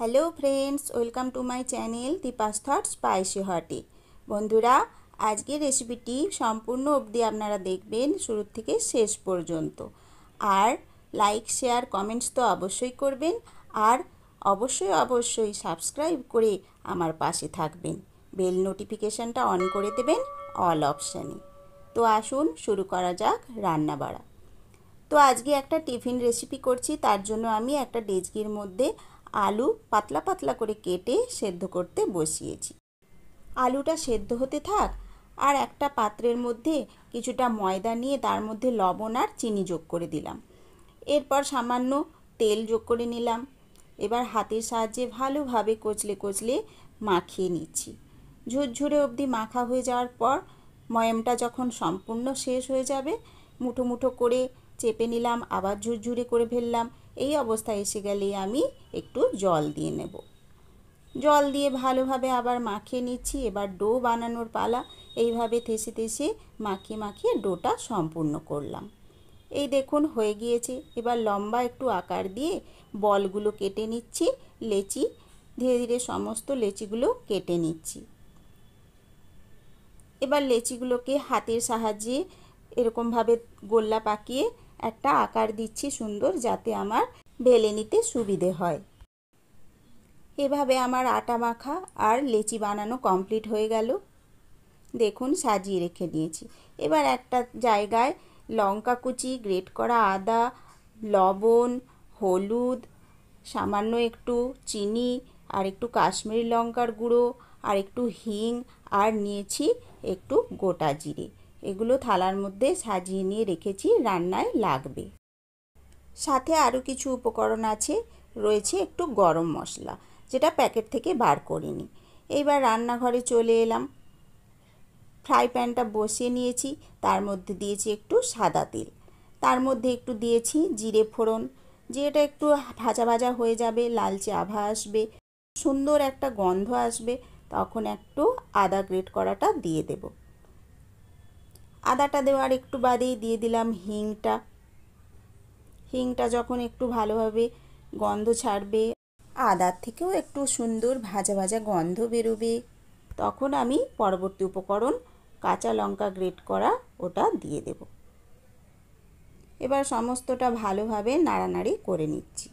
Hello friends, welcome to my channel Deepa's thought spicy হটে। বন্ধুরা, আজকের রেসিপিটি সম্পূর্ণ অবধি আপনারা দেখবেন শুরু থেকে শেষ পর্যন্ত। আর লাইক শেয়ার কমেন্টস তো অবশ্যই করবেন, আর অবশ্যই সাবস্ক্রাইব করে আমার পাশে থাকবেন। বেল নোটিফিকেশানটা অন করে দেবেন অল অপশানে। তো আসুন শুরু করা যাক রান্না বাড়া। তো আজকে একটা টিফিন রেসিপি করছি, তার জন্য আমি একটা ডেচকির মধ্যে আলু পাতলা পাতলা করে কেটে সেদ্ধ করতে বসিয়েছি। আলুটা সেদ্ধ হতে থাক, আর একটা পাত্রের মধ্যে কিছুটা ময়দা নিয়ে তার মধ্যে লবণ আর চিনি যোগ করে দিলাম। এরপর সামান্য তেল যোগ করে নিলাম। এবার হাতের সাহায্যে ভালোভাবে কচলে মাখিয়ে নিচ্ছি। ঝুরঝুরে অবধি মাখা হয়ে যাওয়ার পর ময়ামটা যখন সম্পূর্ণ শেষ হয়ে যাবে, মুঠো মুঠো করে চেপে নিলাম, আবার ঝুরঝুরে করে ফেললাম। এই অবস্থায় এসে গেলেই আমি একটু জল দিয়ে নেব। জল দিয়ে ভালোভাবে আবার মাখিয়ে নিচ্ছি। এবার ডো বানানোর পালা। এইভাবে থেসে মাখিয়ে ডোটা সম্পূর্ণ করলাম। এই দেখুন হয়ে গিয়েছে। এবার লম্বা একটু আকার দিয়ে বলগুলো কেটে নিচ্ছি। লেচি ধীরে ধীরে সমস্ত লেচিগুলো কেটে নিচ্ছি। এবার লেচিগুলোকে হাতের সাহায্যে এরকমভাবে গোল্লা পাকিয়ে একটা আকার দিচ্ছি সুন্দর, যাতে আমার বেলে নিতে সুবিধে হয়। এভাবে আমার আটা মাখা আর লেচি বানানো কমপ্লিট হয়ে গেল। দেখুন সাজিয়ে রেখে দিয়েছি। এবার একটা জায়গায় লঙ্কা কুচি, গ্রেট করা আদা, লবণ, হলুদ, সামান্য একটু চিনি, আর একটু কাশ্মীরি লঙ্কার গুঁড়ো, আর একটু হিং, আর নিয়েছি একটু গোটা জিরে। এগুলো থালার মধ্যে সাজিয়ে নিয়ে রেখেছি, রান্নায় লাগবে। সাথে আরও কিছু উপকরণ আছে। রয়েছে একটু গরম মশলা, যেটা প্যাকেট থেকে বার করিনি। এইবার রান্নাঘরে চলে এলাম। ফ্রাই প্যানটা বসিয়ে নিয়েছি, তার মধ্যে দিয়েছি একটু সাদা তেল, তার মধ্যে একটু দিয়েছি জিরে ফোড়ন। জিরেটা একটু ভাজা ভাজা হয়ে যাবে, লালচে আভা আসবে, সুন্দর একটা গন্ধ আসবে, তখন একটু আদা গ্রেট করাটা দিয়ে দেব। আদাটা দেওয়ার একটু বাদেই দিয়ে দিলাম হিংটা। হিংটা যখন একটু ভালোভাবে গন্ধ ছাড়বে, আদার থেকেও একটু সুন্দর ভাজা ভাজা গন্ধ বেরোবে, তখন আমি পরবর্তী উপকরণ কাঁচা লঙ্কা গ্রেট করা ওটা দিয়ে দেব। এবার সমস্তটা ভালোভাবে নাড়ানাড়ি করে নিচ্ছি।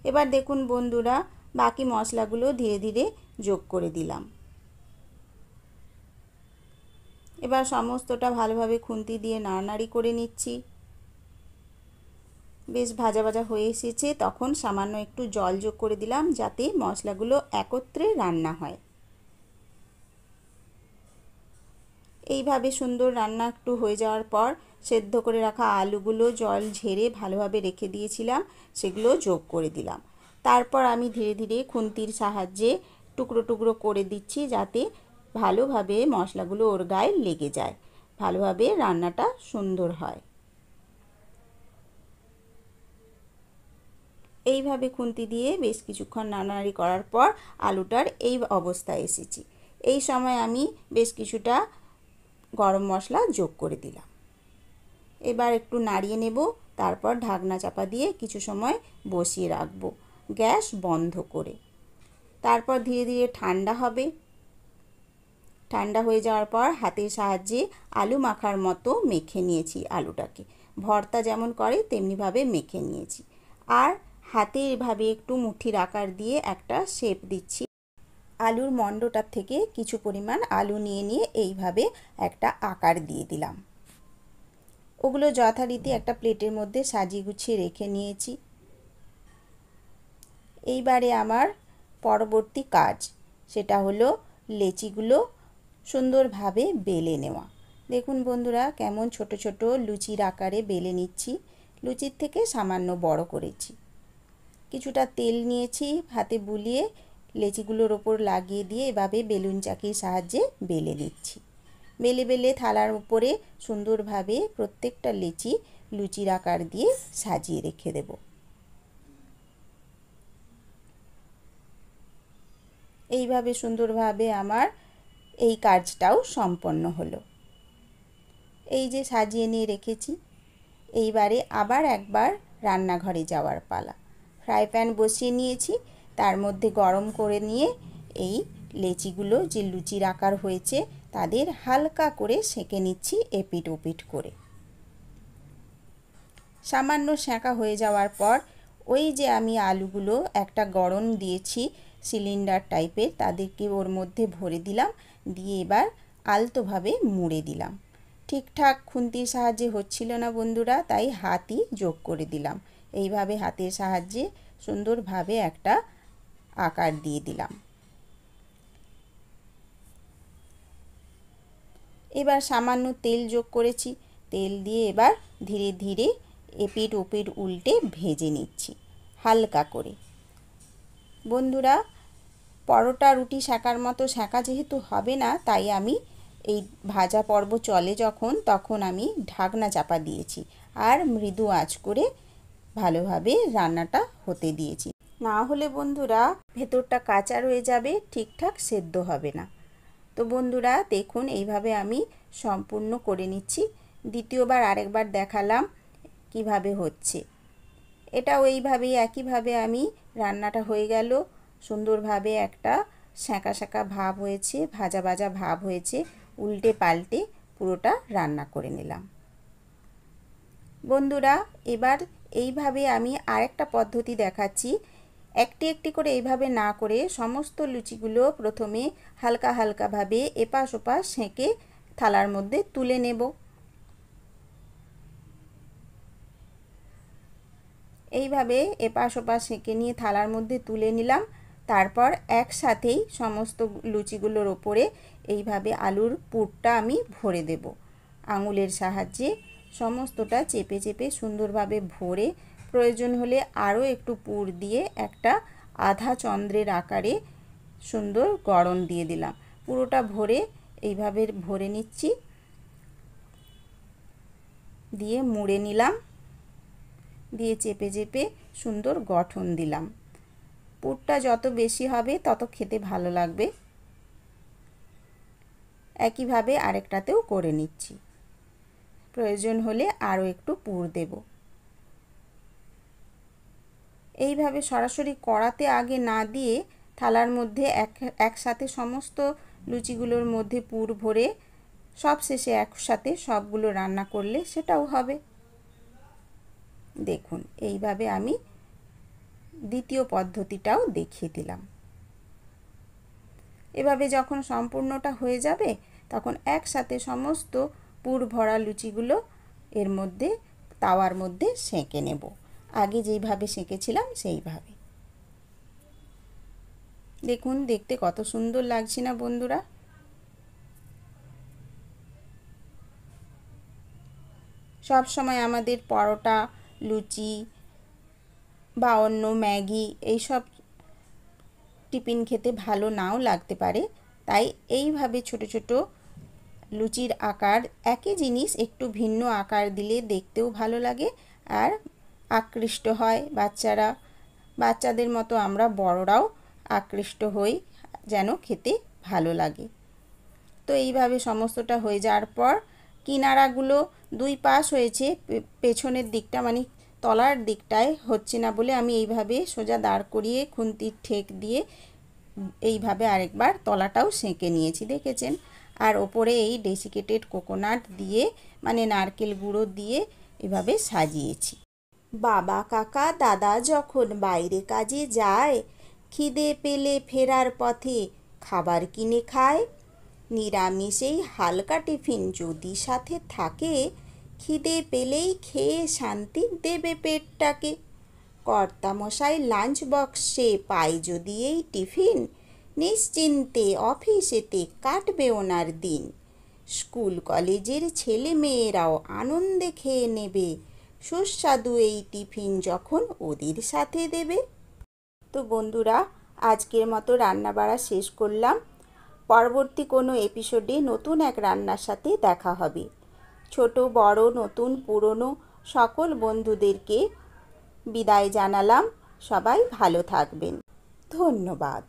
এবার দেখুন বন্ধুরা, বাকি মশলাগুলো ধীরে ধীরে যোগ করে দিলাম। এবার সমস্তটা ভালোভাবে খুন্তি দিয়ে নাড়ানাড়ি করে নিচ্ছি। বেশ ভাজা ভাজা হয়ে এসেছে, তখন সামান্য একটু জল যোগ করে দিলাম, যাতে মশলাগুলো একত্রে রান্না হয়। এইভাবে সুন্দর রান্না একটু হয়ে যাওয়ার পর সেদ্ধ করে রাখা আলুগুলো জল ঝেড়ে ভালোভাবে রেখে দিয়েছিলাম, সেগুলো যোগ করে দিলাম। তারপর আমি ধীরে ধীরে খুন্তির সাহায্যে টুকরো টুকরো করে দিচ্ছি, যাতে ভালোভাবে মশলাগুলো ওর গায়ে লেগে যায়, ভালোভাবে রান্নাটা সুন্দর হয়। এইভাবে খুন্তি দিয়ে বেশ কিছুক্ষণ নাড়ানাড়ি করার পর আলুটার এই অবস্থায় এসেছি। এই সময় আমি বেশ কিছুটা গরম মশলা যোগ করে দিলাম। এবার একটু নাড়িয়ে নেব, তারপর ঢাকনা চাপা দিয়ে কিছু সময় বসিয়ে রাখবো, গ্যাস বন্ধ করে। তারপর ধীরে ধীরে ঠান্ডা হবে। ঠান্ডা হয়ে যাওয়ার পর হাতের সাহায্যে আলু মাখার মতো মেখে নিয়েছি আলুটাকে। ভর্তা যেমন করে তেমনিভাবে মেখে নিয়েছি। আর হাতে এভাবে একটু মুঠির আকার দিয়ে একটা শেপ দিচ্ছি। আলুর মণ্ডটার থেকে কিছু পরিমাণ আলু নিয়ে এইভাবে একটা আকার দিয়ে দিলাম। ওগুলো যথারীতি একটা প্লেটের মধ্যে সাজিয়ে গুছিয়ে রেখে নিয়েছি। এইবারে আমার পরবর্তী কাজ, সেটা হলো লেচিগুলো সুন্দরভাবে বেলে নেওয়া। দেখুন বন্ধুরা, কেমন ছোট ছোট লুচির আকারে বেলে নিচ্ছি। লুচির থেকে সামান্য বড় করেছি। কিছুটা তেল নিয়েছি, হাতে বুলিয়ে লেচিগুলোর ওপর লাগিয়ে দিয়ে এভাবে বেলুন চাকির সাহায্যে বেলে নিচ্ছি। বেলে থালার উপরে সুন্দরভাবে প্রত্যেকটা লেচি লুচির আকার দিয়ে সাজিয়ে রেখে দেব। এইভাবে সুন্দরভাবে আমার এই কাজটাও সম্পন্ন হলো। এই যে সাজিয়ে নিয়ে রেখেছি। এইবারে আবার একবার রান্নাঘরে যাওয়ার পালা। ফ্রাই প্যান বসিয়ে নিয়েছি, তার মধ্যে গরম করে নিয়ে এই লেচিগুলো যে লুচির আকার হয়েছে তাদের হালকা করে সেঁকে নিচ্ছি এপিট ওপিট করে। সামান্য সেঁকা হয়ে যাওয়ার পর ওই যে আমি আলুগুলো একটা গড়ন দিয়েছি সিলিন্ডার টাইপের, তাদেরকে ওর মধ্যে ভরে দিলাম, দিয়ে এবার আলতোভাবে মুড়ে দিলাম। ঠিকঠাক খুন্তির সাহায্যে হচ্ছিল না বন্ধুরা, তাই হাতই যোগ করে দিলাম। এইভাবে হাতের সাহায্যে সুন্দরভাবে একটা আকার দিয়ে দিলাম। এবার সামান্য তেল যোগ করেছি, তেল দিয়ে এবার ধীরে ধীরে এপিট ওপিট উল্টে ভেজে নিচ্ছি হালকা করে। বন্ধুরা, পরোটা রুটি সেঁকার মতো সেঁকা যেহেতু হবে না, তাই আমি এই ভাজা পর্ব চলে যখন তখন আমি ঢাকনা চাপা দিয়েছি আর মৃদু আঁচ করে ভালোভাবে রান্নাটা হতে দিয়েছি। না হলে বন্ধুরা ভেতরটা কাঁচা রয়ে যাবে, ঠিকঠাক সেদ্ধ হবে না। তো বন্ধুরা দেখুন এইভাবে আমি সম্পূর্ণ করে নিচ্ছি। দ্বিতীয়বার আরেকবার দেখালাম কিভাবে হচ্ছে। এটা ওইভাবেই একইভাবে আমি রান্নাটা হয়ে গেল। সুন্দরভাবে একটা সেঁকা সেঁকা ভাব হয়েছে, ভাজা ভাজা ভাব হয়েছে। উল্টে পাল্টে পুরোটা রান্না করে নিলাম। বন্ধুরা এবার এইভাবে আমি আরেকটা পদ্ধতি দেখাচ্ছি। একটি একটি করে এইভাবে না করে সমস্ত লুচিগুলো প্রথমে হালকা হালকাভাবে এপাশ ওপাশ সেঁকে থালার মধ্যে তুলে নেব। এইভাবে এপাশ ওপাশ সেঁকে নিয়ে থালার মধ্যে তুলে নিলাম। তারপর একসাথেই সমস্ত লুচিগুলোর ওপরে এইভাবে আলুর পুরটা আমি ভরে দেব। আঙুলের সাহায্যে সমস্তটা চেপে চেপে সুন্দরভাবে ভরে, প্রয়োজন হলে আরও একটু পুর দিয়ে একটা আধা চন্দ্রের আকারে সুন্দর গড়ন দিয়ে দিলাম। পুরোটা ভরে এইভাবে ভরে নিচ্ছি, দিয়ে মুড়ে নিলাম, দিয়ে চেপে চেপে সুন্দর গঠন দিলাম। পুরটা যত বেশি হবে তত খেতে ভালো লাগবে। একইভাবে আরেকটাতেও করে নিচ্ছি, প্রয়োজন হলে আরও একটু পুর দেব। এইভাবে সরাসরি কড়াতে আগে না দিয়ে থালার মধ্যে একসাথে সমস্ত লুচিগুলোর মধ্যে পুর ভরে সব শেষে একসাথে সবগুলো রান্না করলে সেটাও হবে। দেখুন এইভাবে আমি দ্বিতীয় পদ্ধতিটাও দেখিয়ে দিলাম। এভাবে যখন সম্পূর্ণটা হয়ে যাবে তখন একসাথে সমস্ত পুর ভরা লুচিগুলো এর মধ্যে তাওয়ার মধ্যে সেঁকে নেব, আগে যেইভাবে সেঁকেছিলাম সেইভাবে। দেখুন দেখতে কত সুন্দর লাগছে না বন্ধুরা। সব সময় আমাদের পরোটা, লুচি বা অন্য ম্যাগি এইসব টিফিন খেতে ভালো নাও লাগতে পারে, তাই এইভাবে ছোট ছোট লুচির আকার, একই জিনিস একটু ভিন্ন আকার দিলে দেখতেও ভালো লাগে আর আকৃষ্ট হয় বাচ্চারা। বাচ্চাদের মতো আমরা বড়রাও আকৃষ্ট হই যেন খেতে ভালো লাগে। তো এইভাবে সমস্তটা হয়ে যাওয়ার পর কিনারাগুলো দুই পাশ হয়েছে, পেছনের দিকটা মানে তলার দিকটায় হচ্ছে না বলে আমি এইভাবে সোজা দাঁড় করিয়ে খুন্তির ঠেক দিয়ে এইভাবে আরেকবার তলাটাও সেঁকে নিয়েছি, দেখেছেন। আর ওপরে এই ডেসিকেটেড কোকোনাট দিয়ে মানে নারকেল গুঁড়ো দিয়ে এভাবে সাজিয়েছি। বাবা কাকা দাদা যখন বাইরে কাজে যায়, খিদে পেলে ফেরার পথে খাবার কিনে খায়। নিরামিষেই হালকা টিফিন যদি সাথে থাকে, খিদে পেলেই খেয়ে শান্তি দেবে পেটটাকে। কর্তামশাই লাঞ্চ বক্সে পায় যদি এই টিফিন, নিশ্চিন্তে অফিসেতে কাটবে ওনার দিন। স্কুল কলেজের ছেলে মেয়েরাও আনন্দে খেয়ে নেবে, সুস্বাদু এই টিফিন যখন ওদের সাথে দেবে। তো বন্ধুরা আজকের মতো রান্না বাড়া শেষ করলাম। পরবর্তী কোনো এপিসোডে নতুন এক রান্নার সাথে দেখা হবে। ছোট বড় নতুন পুরনো সকল বন্ধুদেরকে বিদায় জানালাম। সবাই ভালো থাকবেন। ধন্যবাদ।